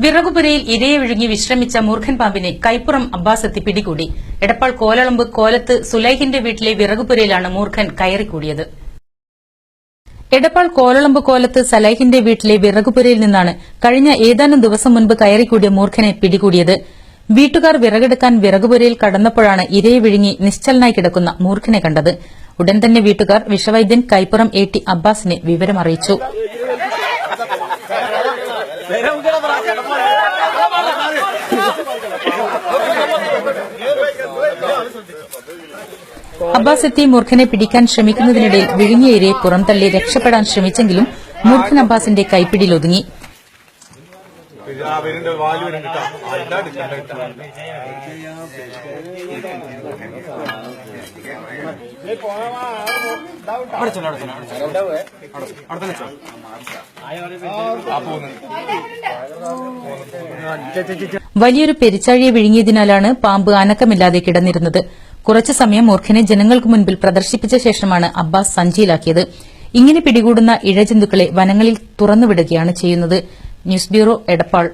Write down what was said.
വിറകുപുരയിൽ ഇരയെ വിഴുങ്ങി വിശ്രമിച്ച മൂർഖൻ പാമ്പിനെ കൈപ്പുറം അബ്ബാസ് എത്തി പിടികൂടി. എടപ്പാൾ കോലളമ്പ് കോലത്ത് സുലൈഹിന്റെ വീട്ടിലെ വിറകുപുരയിലാണ് മൂർഖൻ കയറിക്കൂടിയത്. എടപ്പാൾ കോലളമ്പ് കോലത്ത് സലൈഹിന്റെ വീട്ടിലെ വിറകുപുരയിൽ നിന്നാണ് കഴിഞ്ഞ ഏതാനും ദിവസം മുൻപ് കയറിക്കൂടിയ മൂർഖനെ പിടികൂടിയത്. വീട്ടുകാർ വിറകെടുക്കാൻ വിറകുപുരയിൽ കടന്നപ്പോഴാണ് ഇരയെ വിഴുങ്ങി നിശ്ചലനായി കിടക്കുന്ന മൂർഖനെ കണ്ടത്. ഉടൻ തന്നെ വീട്ടുകാർ വിഷവൈദ്യൻ കൈപ്പുറം AT അബ്ബാസിനെ വിവരമറിയിച്ചു. അബ്ബാസ് എത്തി മൂർഖനെ പിടിക്കാൻ ശ്രമിക്കുന്നതിനിടയിൽ വിഴുങ്ങിയ ഇരയെ പുറംതള്ളി രക്ഷപ്പെടാൻ ശ്രമിച്ചെങ്കിലും മൂർഖൻ അബ്ബാസിന്റെ കൈപ്പിടിയിൽ ഒതുങ്ങി. വലിയൊരു പെരിച്ചാഴിയെ വിഴുങ്ങിയതിനാലാണ് പാമ്പ് അനക്കമില്ലാതെ കിടന്നിരുന്നത്. കുറച്ചു സമയം മൂർഖനെ ജനങ്ങൾക്ക് മുൻപിൽ പ്രദർശിപ്പിച്ച ശേഷമാണ് അബ്ബാസ് സഞ്ചിയിലാക്കിയത്. ഇങ്ങനെ പിടികൂടുന്ന ഇഴജന്തുക്കളെ വനങ്ങളിൽ തുറന്നുവിടുകയാണ് ചെയ്യുന്നത്. News bureau, Edappal.